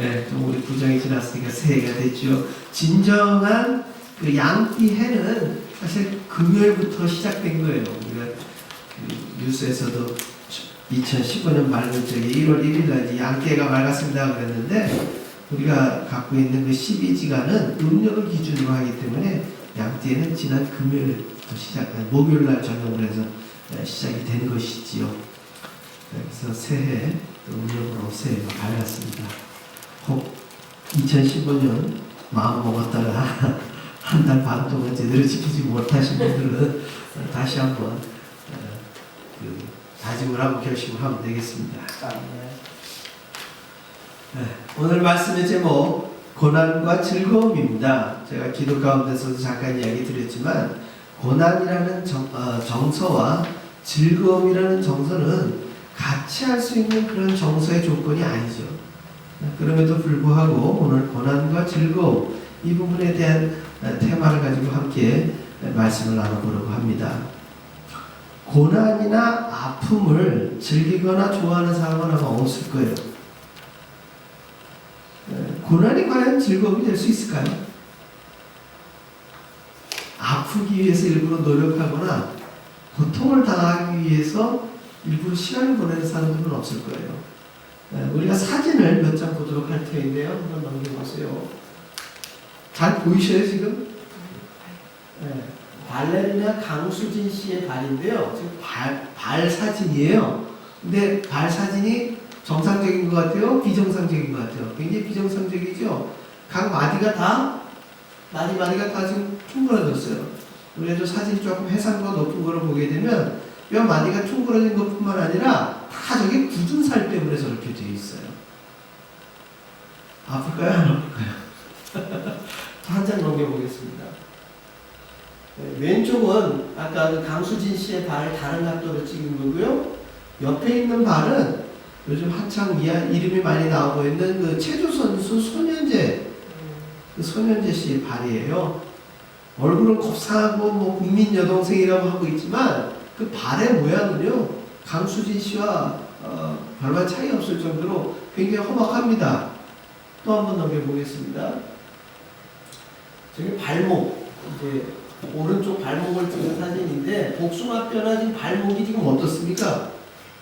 네, 좀 우리 부정이 지났으니까 새해가 됐죠. 진정한 그 양띠 해는 사실 금요일부터 시작된 거예요. 우리가 그 뉴스에서도 2015년 말근적에 1월 1일 날 양띠해가 맑았습니다 그랬는데, 우리가 갖고 있는 그 12지간은 음력을 기준으로 하기 때문에 양띠해는 지난 금요일부터 목요일 날 저녁으로 해서 시작이 된 것이지요. 그래서 새해 음력으로 새해가 밝았습니다. 혹 2015년 마음 먹었다가 한 달 반 동안 제대로 지키지 못하신 분들은 다시 한번 다짐을 하고 결심을 하면 되겠습니다. 오늘 말씀의 제목 고난과 즐거움입니다. 제가 기도 가운데서도 잠깐 이야기 드렸지만, 고난이라는 정서와 즐거움이라는 정서는 같이 할 수 있는 그런 정서의 조건이 아니죠. 그럼에도 불구하고 오늘 고난과 즐거움, 이 부분에 대한 테마를 가지고 함께 말씀을 나눠보려고 합니다. 고난이나 아픔을 즐기거나 좋아하는 사람은 아마 없을 거예요. 고난이 과연 즐거움이 될 수 있을까요? 아프기 위해서 일부러 노력하거나 고통을 당하기 위해서 일부러 시간을 보내는 사람들은 없을 거예요. 우리가 사진을 몇 장 보도록 할 터인데요. 한번 넘겨보세요. 잘 보이셔요 지금? 발레리나 강수진 씨의 발인데요. 지금 발 사진이에요. 근데 발 사진이 정상적인 것 같아요? 비정상적인 것 같아요? 굉장히 비정상적이죠? 각 마디가 다 지금 퉁그러졌어요. 우리도 사진 조금 해상도가 높은 거를 보게 되면 뼈 마디가 퉁그러진 것 뿐만 아니라 다 저게 굳은 살 때문에 저렇게 되어 있어요. 아플까요? 안 아플까요? 한 장 넘겨보겠습니다. 왼쪽은 아까 그 강수진 씨의 발을 다른 각도로 찍은 거고요. 옆에 있는 발은 요즘 한창 이름이 많이 나오고 있는 그 체조 선수 손현재 씨의 발이에요. 얼굴은 곱상하고 뭐 국민 여동생이라고 하고 있지만 그 발의 모양은요, 강수진 씨와 별반 차이 없을 정도로 굉장히 험악합니다. 또 한 번 넘겨보겠습니다. 저기 발목, 이제 오른쪽 발목을 찍은 사진인데, 복숭아뼈나 지금 발목이 지금 어떻습니까?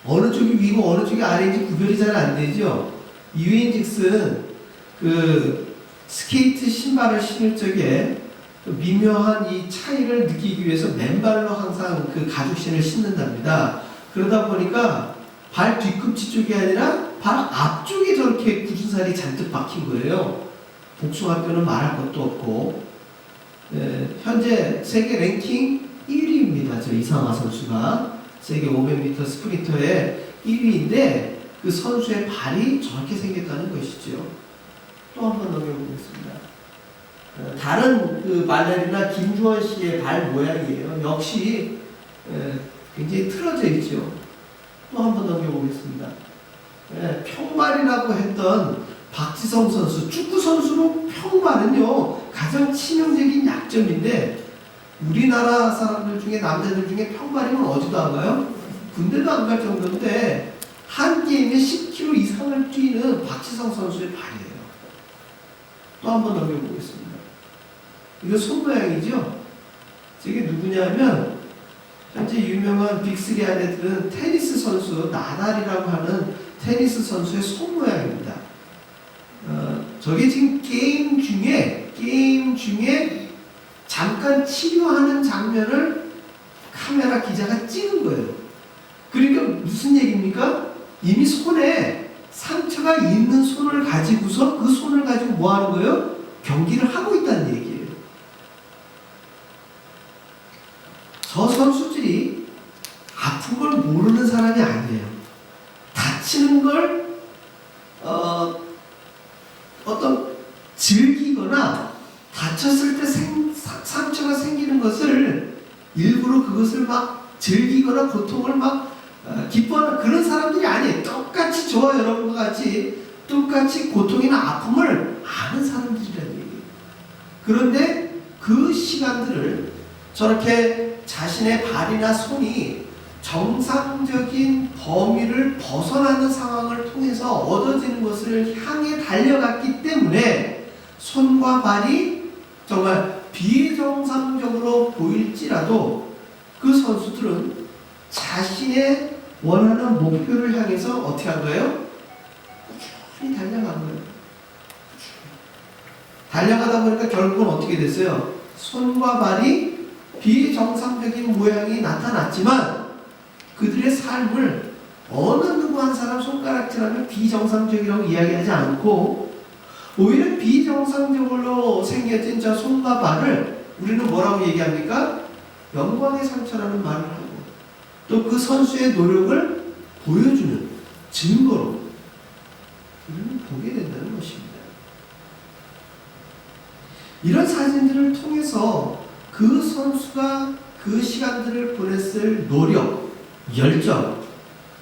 어느 쪽이 위고 어느 쪽이 아래인지 구별이 잘 안 되죠. 이유인즉슨 그 스케이트 신발을 신을 적에 미묘한 이 차이를 느끼기 위해서 맨발로 항상 그 가죽신을 신는답니다. 그러다 보니까 발 뒤꿈치 쪽이 아니라 발 앞쪽에 저렇게 굳은 살이 잔뜩 박힌 거예요. 복숭아뼈는 말할 것도 없고, 현재 세계 랭킹 1위입니다. 저 이상화 선수가 세계 500m 스프린터의 1위인데 그 선수의 발이 저렇게 생겼다는 것이죠. 또 한 번 넘겨보겠습니다. 다른 그 발레리나 김주원 씨의 발 모양이에요. 역시 굉장히 틀어져 있죠. 또 한 번 넘겨보겠습니다. 평발이라고 했던 박지성 선수, 축구 선수로 평발은요 가장 치명적인 약점인데, 우리나라 사람들 중에 남자들 중에 평발이면 어디도 안 가요? 군대도 안 갈 정도인데 한 게임에 10km 이상을 뛰는 박지성 선수의 발이에요. 또 한 번 넘겨보겠습니다. 이거 손 모양이죠? 저게 누구냐면 현재 유명한 빅3 안에 드는 테니스 선수 나달이라고 하는 테니스 선수의 손 모양입니다. 저게 지금 게임 중에 잠깐 치료하는 장면을 카메라 기자가 찍은 거예요. 그러니까 무슨 얘기입니까? 이미 손에 상처가 있는 손을 가지고서 그 손을 가지고 뭐 하는 거예요? 경기를 하고 있다는 얘기예요. 저 선수들이 아픈 걸 모르는 사람이 아니에요. 다치는 걸 어떤 즐기거나 다쳤을 때 상처가 생기는 것을 일부러 그것을 막 즐기거나 고통을 막 기뻐하는 그런 사람들이 아니에요. 똑같이 저와 여러분과 같이 똑같이 고통이나 아픔을 아는 사람들이라는 얘기예요. 그런데 그 시간들을 저렇게 자신의 발이나 손이 정상적인 범위를 벗어나는 상황을 통해서 얻어지는 것을 향해 달려갔기 때문에 손과 발이 정말 비정상적으로 보일지라도 그 선수들은 자신의 원하는 목표를 향해서 어떻게 한 거예요? 꾸준히 달려간 거예요. 달려가다 보니까 결국은 어떻게 됐어요? 손과 발이 비정상적인 모양이 나타났지만 그들의 삶을 어느 누구 한 사람 손가락질하면 비정상적이라고 이야기하지 않고 오히려 비정상적으로 생겨진 저 손과 발을 우리는 뭐라고 얘기합니까? 영광의 상처라는 말을 하고 또 그 선수의 노력을 보여주는 증거로 우리는 보게 된다는 것입니다. 이런 사진들을 통해서 그 선수가 그 시간들을 보냈을 노력, 열정,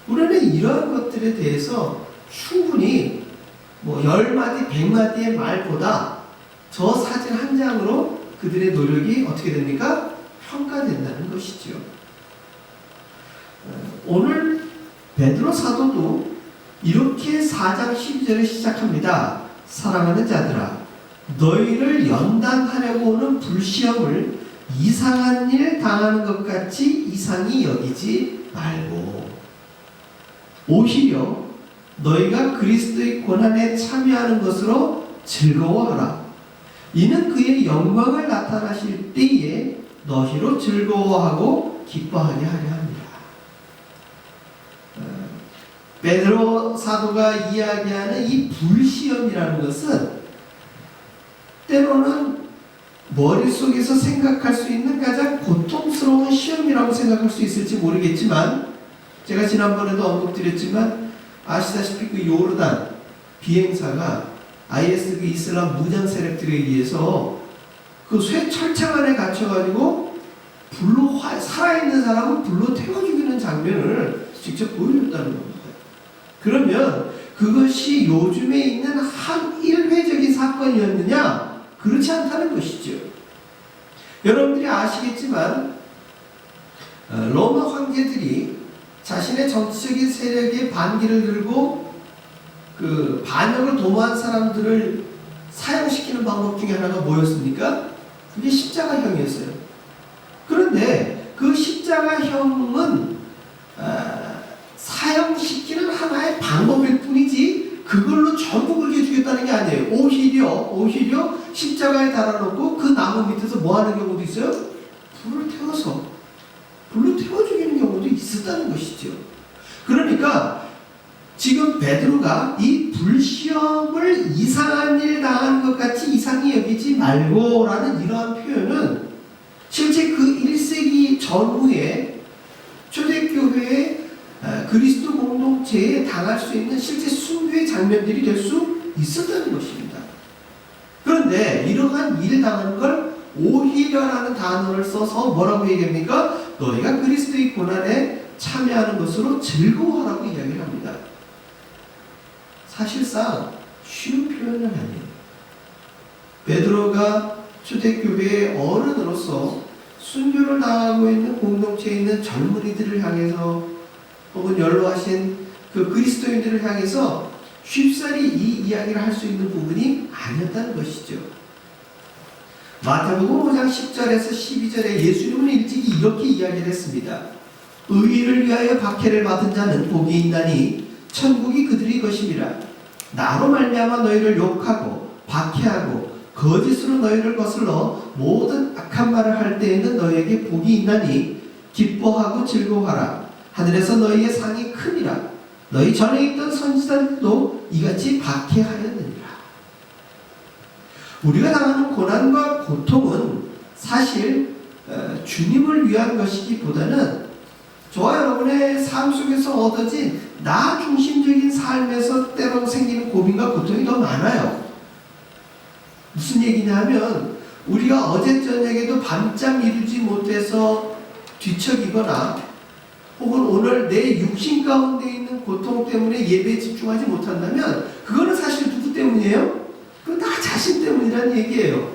우리는 이러한 것들에 대해서 충분히 10마디, 100마디의 말보다 저 사진 한 장으로 그들의 노력이 어떻게 됩니까? 평가된다는 것이죠. 오늘 베드로 사도도 이렇게 4장 12절에 시작합니다. 사랑하는 자들아, 너희를 연단하려고 오는 불시험을 이상한 일 당하는 것 같이 이상히 여기지 말고 오히려 너희가 그리스도의 고난에 참여하는 것으로 즐거워하라. 이는 그의 영광을 나타나실 때에 너희로 즐거워하고 기뻐하게 하려 합니다. 베드로 사도가 이야기하는 이 불시험이라는 것은 때로는 머릿속에서 생각할 수 있는 가장 고통스러운 시험이라고 생각할 수 있을지 모르겠지만 제가 지난번에도 언급드렸지만 아시다시피 그 요르단 비행사가 IS 그 이슬람 무장 세력들에 의해서 그 쇠 철창 안에 갇혀가지고 불로 살아있는 사람은 불로 태워 죽이는 장면을 직접 보여줬다는 겁니다. 그러면 그것이 요즘에 있는 한 일회적인 사건이었느냐? 그렇지 않다는 것이죠. 여러분들이 아시겠지만 로마 황제들이 자신의 정치적인 세력의 반기를 들고 그 반역을 도모한 사람들을 사형시키는 방법 중에 하나가 뭐였습니까? 그게 십자가형이었어요. 그런데 그 십자가형은 사형시키는 하나의 방법일 뿐이지 그걸로 전부 그렇게 죽였다는 게 아니에요. 오히려 십자가에 달아놓고 그 나무 밑에서 뭐 하는 경우도 있어요? 불로 태워 죽이는 경우도 있었다는 것이죠. 그러니까 지금 베드로가 이 불시험을 이상한 일 당하는 것 같이 이상히 여기지 말고 라는 이러한 표현은 실제 그 1세기 전후에 초대교회의 그리스도 공동체에 당할 수 있는 실제 순교의 장면들이 될 수 있었다는 것입니다. 그런데 이러한 일 당하는 걸 오히려라는 단어를 써서 뭐라고 얘기합니까? 너희가 그리스도의 고난에 참여하는 것으로 즐거워하라고 이야기를 합니다. 사실상 쉬운 표현은 아니에요. 베드로가 초대교회의 어른으로서 순교를 당하고 있는 공동체에 있는 젊은이들을 향해서 혹은 연로하신 그 그리스도인들을 향해서 쉽사리 이 이야기를 할 수 있는 부분이 아니었다는 것이죠. 마태복음 5장 10절에서 12절에 예수님은 일찍이 이렇게 이야기를 했습니다. 의의를 위하여 박해를 받은 자는 복이 있나니 천국이 그들의 것임이라. 나로 말미암아 너희를 욕하고 박해하고 거짓으로 너희를 거슬러 모든 악한 말을 할 때에는 너희에게 복이 있나니 기뻐하고 즐거워하라. 하늘에서 너희의 상이 크니라. 너희 전에 있던 선지자들도 이같이 박해하였느니라. 우리가 당하는 고난과 고통은 사실 주님을 위한 것이기보다는 저와 여러분의 삶 속에서 얻어진 나 중심적인 삶에서 때로 생기는 고민과 고통이 더 많아요. 무슨 얘기냐 하면 우리가 어제 저녁에도 밤잠 이루지 못해서 뒤척이거나 혹은 오늘 내 육신 가운데 있는 고통 때문에 예배에 집중하지 못한다면 그거는 사실 누구 때문이에요? 그건 나 자신 때문이라는 얘기예요.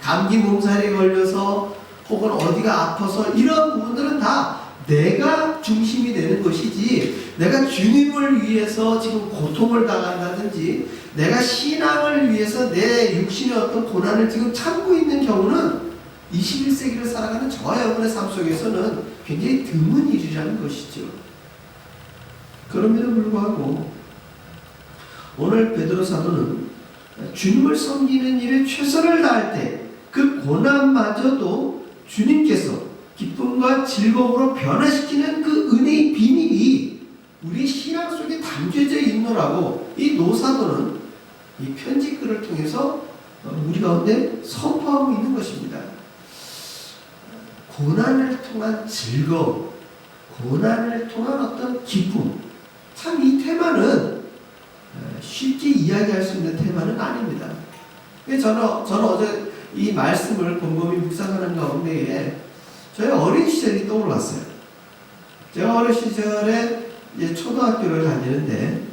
감기 몸살에 걸려서 혹은 어디가 아파서 이런 부분들은 다 내가 중심이 되는 것이지, 내가 주님을 위해서 지금 고통을 당한다든지 내가 신앙을 위해서 내 육신의 어떤 고난을 지금 참고 있는 경우는 21세기를 살아가는 저와 여러분의 삶 속에서는 굉장히 드문 일이라는 것이죠. 그럼에도 불구하고 오늘 베드로 사도는 주님을 섬기는 일에 최선을 다할 때 그 고난마저도 주님께서 기쁨과 즐거움으로 변화시키는 그 은혜의 비밀이 우리 신앙 속에 담겨져 있노라고 이 노사도는 이 편지글을 통해서 우리 가운데 선포하고 있는 것입니다. 고난을 통한 즐거움, 고난을 통한 어떤 기쁨, 참 이 테마는 쉽게 이야기할 수 있는 테마는 아닙니다. 저는 어제 이 말씀을 곰곰이 묵상하는 가운데에 저희 어린 시절이 떠올랐어요. 제가 어린 시절에 이제 초등학교를 다니는데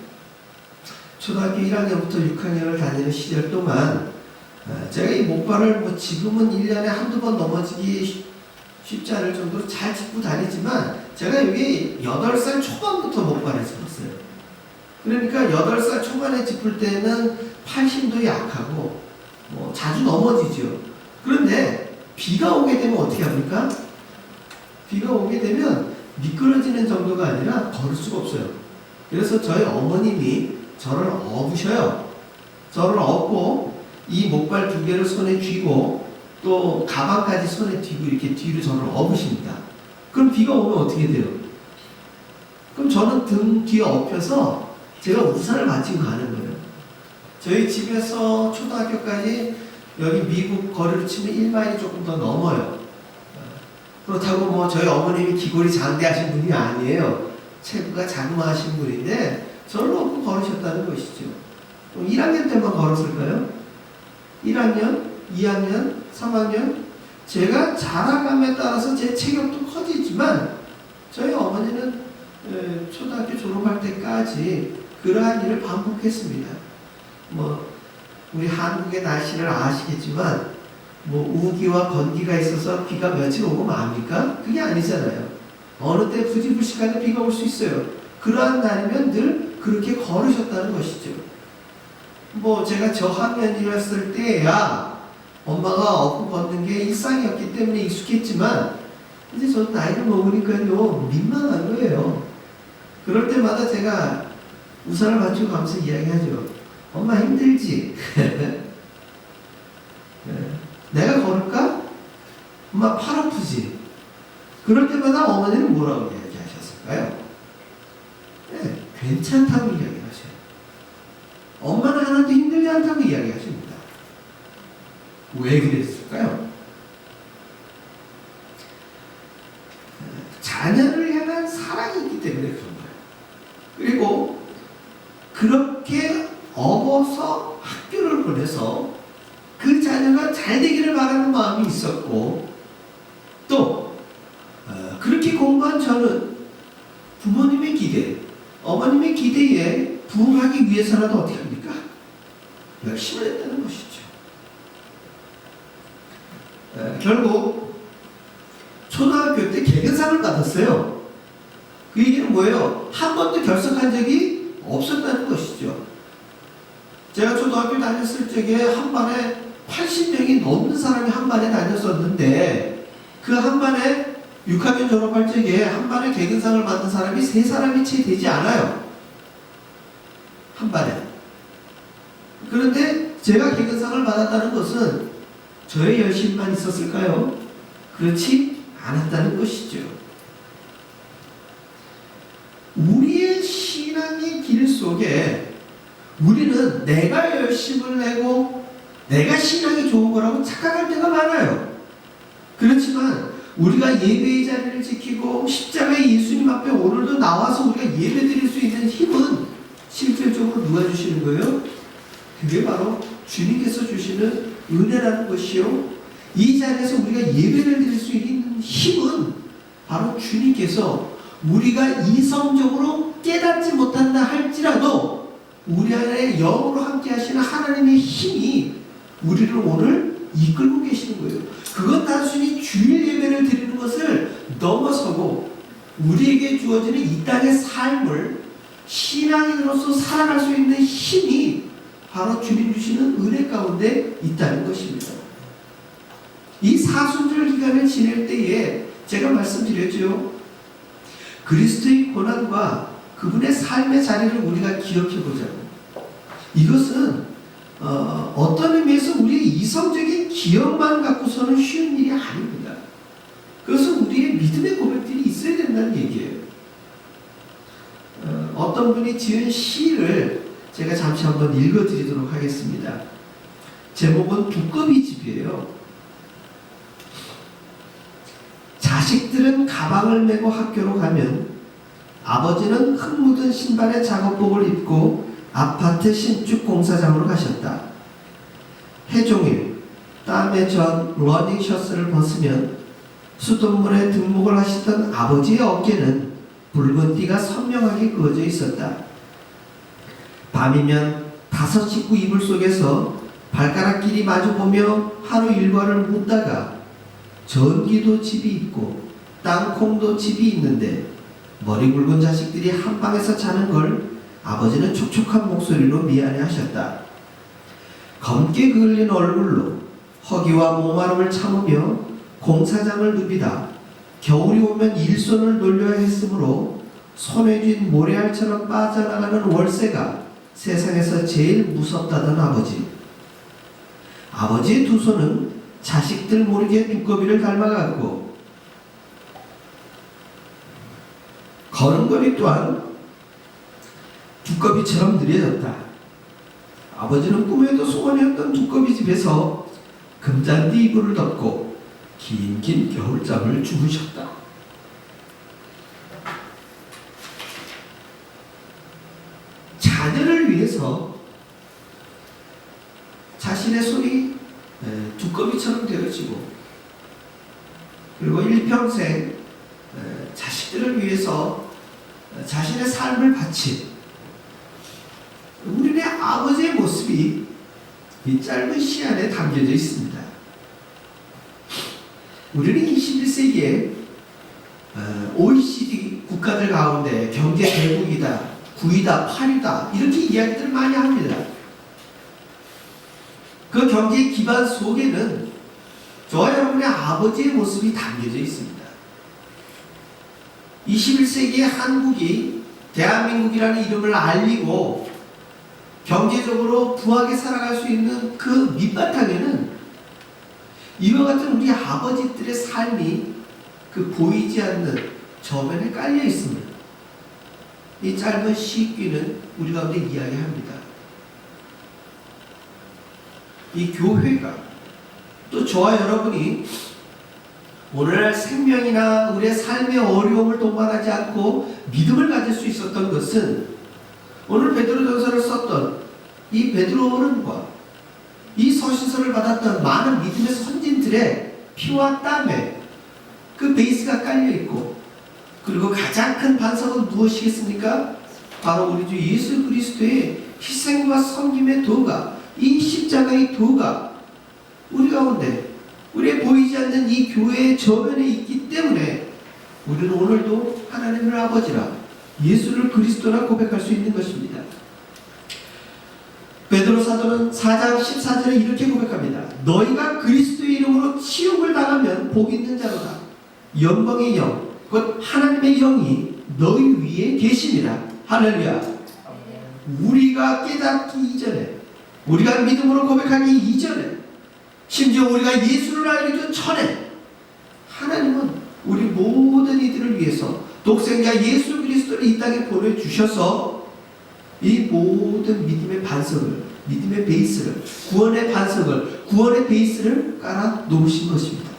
초등학교 1학년부터 6학년을 다니는 시절 동안 제가 이 목발을 뭐 지금은 1년에 한두 번 넘어지기 쉽지 않을 정도로 잘 짚고 다니지만 제가 여기 8살 초반부터 목발을 짚었어요. 그러니까 8살 초반에 짚을 때는 팔힘도 약하고 자주 넘어지죠. 그런데 비가 오게 되면 어떻게 합니까? 비가 오게 되면 미끄러지는 정도가 아니라 걸을 수가 없어요. 그래서 저희 어머님이 저를 업으셔요. 저를 업고 이 목발 2개를 손에 쥐고 또 가방까지 손에 쥐고 이렇게 뒤로 저를 업으십니다. 그럼 비가 오면 어떻게 돼요? 그럼 저는 등 뒤에 업혀서 제가 우산을 받치고 가는 거예요. 저희 집에서 초등학교까지 여기 미국 거리로 치면 1마일이 조금 더 넘어요. 그렇다고 뭐 저희 어머님이 기골이 장대하신 분이 아니에요. 체구가 자그마하신 분인데 저를 업고 걸으셨다는 것이죠. 1학년 때만 걸었을까요? 1학년, 2학년, 3학년 제가 자라감에 따라서 제 체격도 커지지만 저희 어머니는 초등학교 졸업할 때까지 그러한 일을 반복했습니다. 우리 한국의 날씨를 아시겠지만 우기와 건기가 있어서 비가 며칠 오고 맙니까? 그게 아니잖아요. 어느 때 부지불식하게 비가 올 수 있어요. 그러한 날이면 늘 그렇게 걸으셨다는 것이죠. 제가 저학년이었을 때야 엄마가 업고 걷는 게 일상이었기 때문에 익숙했지만 이제 저는 나이를 먹으니까요 민망한 거예요. 그럴 때마다 제가 우산을 받치고 가면서 이야기하죠. 엄마 힘들지? 내가 걸을까? 엄마 팔 아프지? 그럴 때마다 어머니는 뭐라고 이야기하셨을까요? 괜찮다고 이야기하셔요. 엄마는 하나도 힘들지 않다고 이야기하십니다. 왜 그랬을까요? 자녀를 향한 사랑이 있기 때문에 그런 거예요. 그리고 그렇게 업어서 학교를 보내서 그 자녀가 잘 되기를 바라는 마음이 있었고 또 그렇게 공부한 저는 부모님의 기대, 어머님의 기대에 부응하기 위해서라도 어떻게 합니까? 열심을 했다는 것이죠. 결국 초등학교 때 개근상을 받았어요. 그 얘기는 뭐예요? 한 번도 결석한 적이 없었다는 것이죠. 제가 초등학교 다녔을 적에 한 반에 80명이 넘는 사람이 한 반에 다녔었는데 그 한 반에 6학년 졸업할 적에 한 반에 개근상을 받은 사람이 3사람이 채 되지 않아요. 한 반에. 그런데 제가 개근상을 받았다는 것은 저의 열심만 있었을까요? 그렇지 않았다는 것이죠. 우리의 신앙의 길 속에 우리는 내가 열심을 내고 내가 신앙이 좋은 거라고 착각할 때가 많아요. 그렇지만 우리가 예배의 자리를 지키고 십자가의 예수님 앞에 오늘도 나와서 우리가 예배 드릴 수 있는 힘은 실질적으로 누가 주시는 거예요? 그게 바로 주님께서 주시는 은혜라는 것이요. 이 자리에서 우리가 예배를 드릴 수 있는 힘은 바로 주님께서 우리가 이성적으로 깨닫지 못한다 할지라도 우리 안에 영으로 함께 하시는 하나님의 힘이 우리를 오늘 이끌고 계시는 거예요. 그건 단순히 주일 예배를 드리는 것을 넘어서고 우리에게 주어지는 이 땅의 삶을 신앙인으로서 살아갈 수 있는 힘이 바로 주님 주시는 은혜 가운데 있다는 것입니다. 이 사순절 기간을 지낼 때에 제가 말씀드렸죠. 그리스도의 고난과 그분의 삶의 자리를 우리가 기억해 보자고. 이것은 어떤 의미에서 우리의 이성적인 기억만 갖고서는 쉬운 일이 아닙니다. 그것은 우리의 믿음의 고백들이 있어야 된다는 얘기예요. 어떤 분이 지은 시를 제가 잠시 한번 읽어드리도록 하겠습니다. 제목은 두꺼비 집이에요. 자식들은 가방을 메고 학교로 가면 아버지는 흙 묻은 신발에 작업복을 입고 아파트 신축 공사장으로 가셨다. 해종일 땀에 전 러닝 셔츠를 벗으면 수돗물에 등목을 하시던 아버지의 어깨는 붉은 띠가 선명하게 그어져 있었다. 밤이면 5 식구 이불 속에서 발가락끼리 마주보며 하루 일과를 묻다가 전기도 집이 있고 땅콩도 집이 있는데 머리 굵은 자식들이 한 방에서 자는 걸 아버지는 촉촉한 목소리로 미안해 하셨다. 검게 그을린 얼굴로 허기와 목마름을 참으며 공사장을 누비다 겨울이 오면 일손을 돌려야 했으므로 손에 쥔 모래알처럼 빠져나가는 월세가 세상에서 제일 무섭다던 아버지. 아버지의 두 손은 자식들 모르게 두꺼비를 닮아갔고 걸음걸이 또한 두꺼비처럼 느려졌다. 아버지는 꿈에도 소원이었던 두꺼비 집에서 금잔디 이불을 덮고 긴 겨울잠을 주무셨다. 자녀를 위해서 자신의 손이 두꺼비처럼 되어지고 그리고 일평생 자식들을 위해서 자신의 삶을 바친 우리네 아버지의 모습이 이 짧은 시 안에 담겨져 있습니다. 우리는 21세기에 OECD 국가들 가운데 경제 대국이다, 9위다, 8위다 이렇게 이야기들을 많이 합니다. 그 경제 기반 속에는 저와 여러분의 아버지의 모습이 담겨져 있습니다. 21세기의 한국이 대한민국이라는 이름을 알리고 경제적으로 부하게 살아갈 수 있는 그 밑바탕에는 이와 같은 우리 아버지들의 삶이 그 보이지 않는 저면에 깔려 있습니다. 이 짧은 시귀는 우리 가운데 이야기합니다. 이 교회가 또 저와 여러분이 오늘날 생명이나 우리의 삶의 어려움을 동반하지 않고 믿음을 가질 수 있었던 것은 오늘 베드로전서를 썼던 이 베드로 어른과 이 서신서를 받았던 많은 믿음의 선진들의 피와 땀에 그 베이스가 깔려있고 그리고 가장 큰 반석은 무엇이겠습니까? 바로 우리 주 예수 그리스도의 희생과 섬김의 도가 이 십자가의 도가 우리 가운데 우리의 보이지 않는 이 교회의 저면에 있기 때문에 우리는 오늘도 하나님을 아버지라 예수를 그리스도라 고백할 수 있는 것입니다. 베드로 사도는 4장 14절에 이렇게 고백합니다. 너희가 그리스도의 이름으로 치욕을 당하면 복 있는 자로다. 영광의 영, 곧 하나님의 영이 너희 위에 계심이라. 할렐루야. 우리가 깨닫기 이전에, 우리가 믿음으로 고백하기 이전에, 심지어 우리가 예수를 알기 전 전에 하나님은 우리 모든 이들을 위해서 독생자 예수 그리스도를 이 땅에 보내주셔서 이 모든 믿음의 반석을, 믿음의 베이스를, 구원의 반석을, 구원의 베이스를 깔아 놓으신 것입니다.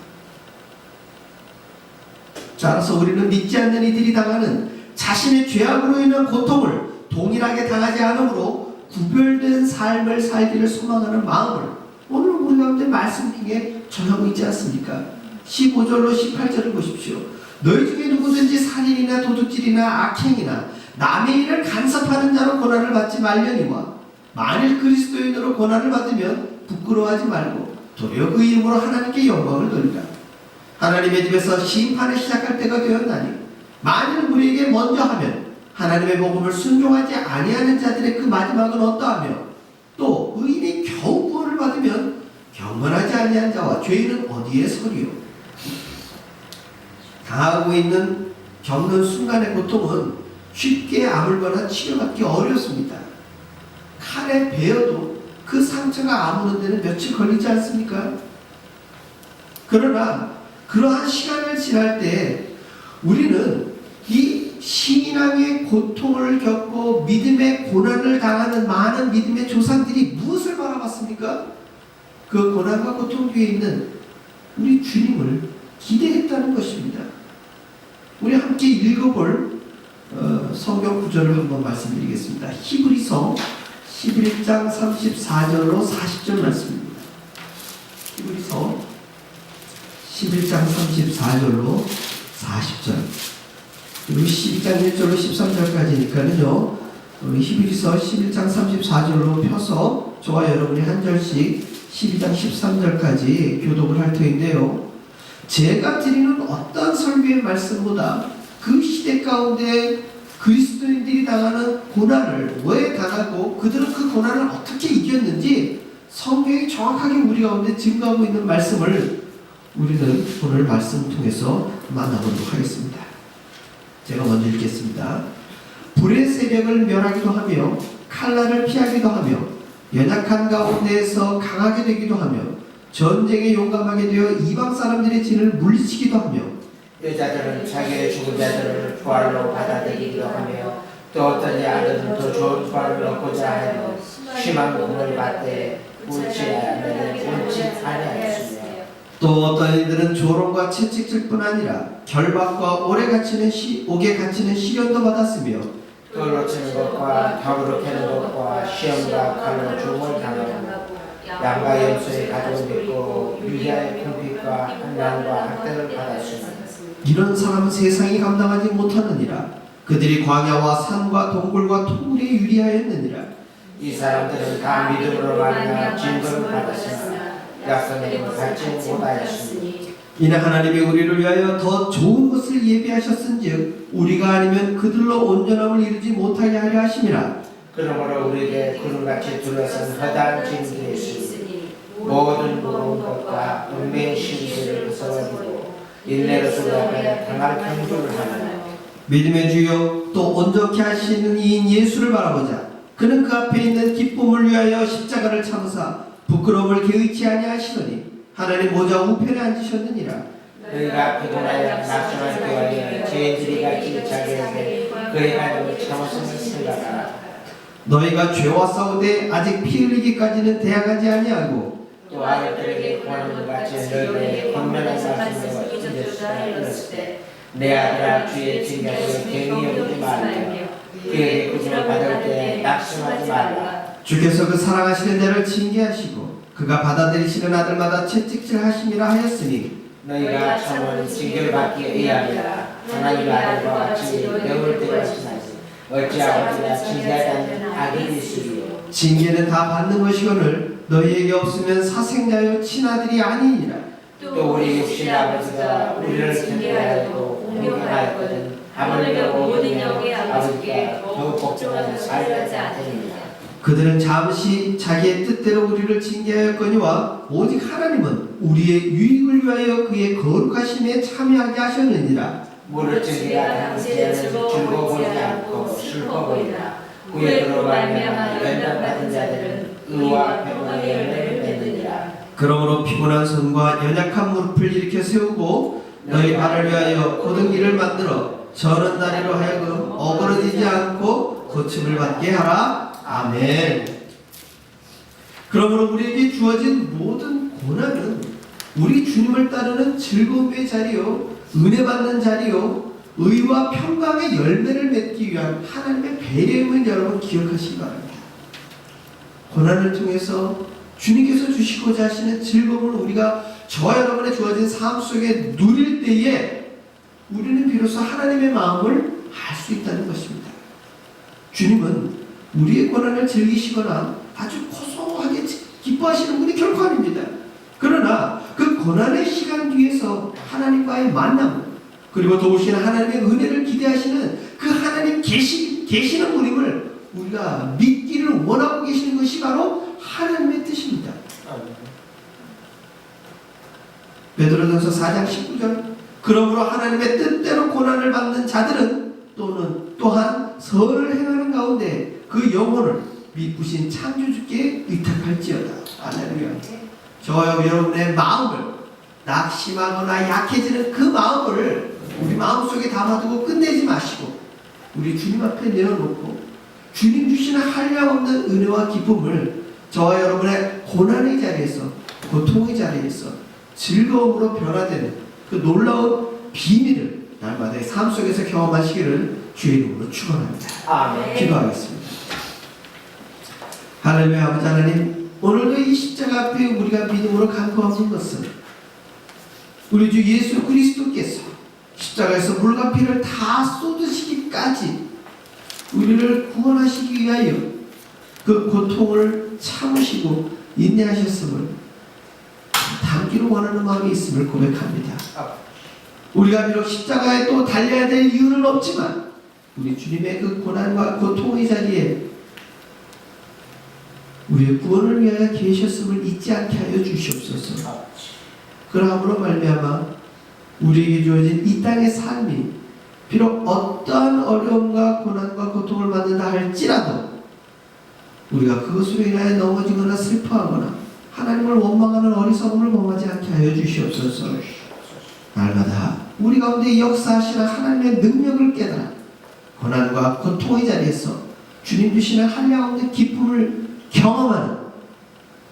따라서 우리는 믿지 않는 이들이 당하는 자신의 죄악으로 인한 고통을 동일하게 당하지 않으므로 구별된 삶을 살기를 소망하는 마음을 오늘 우리 가운데 말씀 중에 전하고 있지 않습니까? 15절로 18절을 보십시오. 너희 중에 누구든지 살인이나 도둑질이나 악행이나 남의 일을 간섭하는 자로 고난을 받지 말려니와 만일 그리스도인으로 고난을 받으면 부끄러워하지 말고 도리어 그 이름으로 하나님께 영광을 돌리라. 하나님의 집에서 심판을 시작할 때가 되었나니 만일 우리에게 먼저 하면 하나님의 복음을 순종하지 아니하는 자들의 그 마지막은 어떠하며 또 의인이 겨우 구원을 받으면 경건하지 아니한 자와 죄인은 어디에 서리요. 당하고 있는 겪는 순간의 고통은 쉽게 아물거나 치료받기 어렵습니다. 칼에 베어도 그 상처가 아무는 데는 며칠 걸리지 않습니까? 그러나 그러한 시간을 지날 때 우리는 이 신앙의 고통을 겪고 믿음의 고난을 당하는 많은 믿음의 조상들이 무엇을 바라봤습니까? 그 고난과 고통 뒤에 있는 우리 주님을 기대했다는 것입니다. 우리 함께 읽어볼 성경 구절을 한번 말씀드리겠습니다. 히브리서 11장 34절로 40절 말씀입니다. 히브리서 11장 34절로 40절, 그리고 12장 1절로 13절까지니까는요, 우리 히브리서 11장 34절로 펴서 저와 여러분이 한 절씩 12장 13절까지 교독을 할 터인데요, 제가 드리는 어떤 설교의 말씀보다 그 시대 가운데 그리스도인들이 당하는 고난을 왜 당하고 그들은 그 고난을 어떻게 이겼는지 성경이 정확하게 우리 가운데 증거하고 있는 말씀을 우리는 오늘 말씀을 통해서 만나보도록 하겠습니다. 제가 먼저 읽겠습니다. 불의 세력을 멸하기도 하며 칼날을 피하기도 하며 연약한 가운데에서 강하게 되기도 하며 전쟁에 용감하게 되어 이방 사람들의 진을 물리치기도 하며 여자들은 자기의 죽은 자들을 부활로 받아들이기도 하며 또 어떤 아들은 더 좋은 부활을 얻고자 하여 심한 고문을 받되 옳지 아니하였으며 또 어떤 이들은 조롱과 채찍질뿐 아니라 결박과 옥에 갇히는 시련도 받았으며 돌로 치는 것과 벽으로 캐는 것과 시험과 칼로 죽음을 당하고 양과 염소의 가족을 믿고 유리아의 궁핍과 한난과 학대를 받았으며 이런 사람은 세상이 감당하지 못하느니라. 그들이 광야와 산과 동굴과 통굴에 유리하였느니라. 이 사람들은 다 믿음으로 말미암아 징벌을 받았으나 약속을 받지 못하였으니 이는 하나님이 우리를 위하여 더 좋은 것을 예비하셨은즉 우리가 아니면 그들로 온전함을 이루지 못하게 하려 하심이라. 그러므로 우리에게 구름같이 둘러싼 허다한 징계가 있으니 모든 무거운 것과 운명의 신비를 써버리고 인내로 수고하여 당할 경주를 하나요. 믿음의 주여 또 온전케 하시는 이인 예수를 바라보자. 그는 그 앞에 있는 기쁨을 위하여 십자가를 참으사 부끄러움을 개의치 아니하시더니 하나님 보좌 우편에 앉으셨느니라. 너희가 피곤하여 낙심할 때에 죄인들이 같이 자기에게 그의 하나님을 참으심을 생각하라. 너희가 죄와 싸우되 아직 피 흘리기까지는 대항하지 아니하고 또 아들들에게 구하는 것 같이 너희의 권면한 말씀으로 이르렀을 때 내 아들아 주의 징계를 괜히 여기지 말며 그에게 구심을 받을 때 낙심하지 말라. 주께서 그 사랑하시는 자를 징계하시고 그가 받아들이시는 아들마다 채찍질 하심이라 하였으니 너희가 참은 징계를 받기에 의하여 하나님의 아들과 같이 영을 대하시나니 어찌하고 그가 징계하지 않는 아들이 있으리요. 징계는 다 받는 것이거늘 너희에게 없으면 사생자요 친아들이 아니니라. 또 우리 육신 아버지가 우리를 징계하여도 공경하였거든 하물며 모든 영의 아버지께 더욱 복종하는 살려지 않으리라. 그들은 잠시 자기의 뜻대로 우리를 징계하였거니와 오직 하나님은 우리의 유익을 위하여 그의 거룩하심에 참여하게 하셨느니라. 무릇 징계가 당시에는 즐거워 보이지 않고 슬퍼 보이나 후에 그로 말미암아 연단받은 자들은 의와 평강의 열매를 맺느니라. 그러므로 피곤한 손과 연약한 무릎을 일으켜 세우고 너희 발을 위하여 곧은 길을 만들어 저런 다리로 하여금 어그러지지 않고 고침을 받게 하라. 아멘. 그러므로 우리에게 주어진 모든 고난은 우리 주님을 따르는 즐거움의 자리요 은혜 받는 자리요 의와 평강의 열매를 맺기 위한 하나님의 배려임을 여러분 기억하시기 바랍니다. 고난을 통해서 주님께서 주시고자 하시는 즐거움을 우리가 저와 여러분의 주어진 삶 속에 누릴 때에 우리는 비로소 하나님의 마음을 알 수 있다는 것입니다. 주님은 우리의 고난을 즐기시거나 아주 고소하게 기뻐하시는 분이 결코 아닙니다. 그러나 그 고난의 시간 뒤에서 하나님과의 만남, 그리고 도우시는 하나님의 은혜를 기대하시는 그 하나님 계시는 분임을 우리가 믿기를 원하고 계시는 것이 바로 하나님의 뜻입니다. 베드로전서 4장 19절 그러므로 하나님의 뜻대로 고난을 받는 자들은 또한 선을 행하는 가운데 그 영혼을 믿으신 창조주께 의탁할지어다. 할렐루야. 저와 여러분의 마음을 낙심하거나 약해지는 그 마음을 우리 마음속에 담아두고 끝내지 마시고 우리 주님 앞에 내어놓고 주님 주시는 한량없는 은혜와 기쁨을 저와 여러분의 고난의 자리에서 고통의 자리에서 즐거움으로 변화되는 그 놀라운 비밀을 날마다의 삶 속에서 경험하시기를 주의 이름으로 축원합니다. 아멘. 기도하겠습니다. 할렐루야. 아버지 하나님, 오늘도 이 십자가 앞에 우리가 믿음으로 간구하는 것은 우리 주 예수 그리스도께서 십자가에서 물과 피를 다 쏟으시기까지 우리를 구원하시기 위하여 그 고통을 참으시고 인내하셨음을 담기로 원하는 마음이 있음을 고백합니다. 우리가 비록 십자가에 또 달려야 될 이유는 없지만 우리 주님의 그 고난과 고통의 자리에 우리의 구원을 위하여 계셨음을 잊지 않게 하여 주시옵소서. 그러함으로 말미암아 우리에게 주어진 이 땅의 삶이 비록 어떠한 어려움과 고난과 고통을 받는다 할지라도 우리가 그것으로 인하여 넘어지거나 슬퍼하거나 하나님을 원망하는 어리석음을 범하지 않게 하여 주시옵소서. 날마다 우리 가운데 역사하시는 하나님의 능력을 깨달아 고난과 고통의 자리에서 주님 주시는 한량없는 기쁨을 경험하는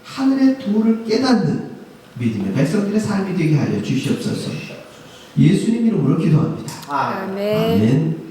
하늘의 도를 깨닫는 믿음의 백성들의 삶이 되게 하여 주시옵소서. 예수님 이름으로 기도합니다. 아멘. 아멘.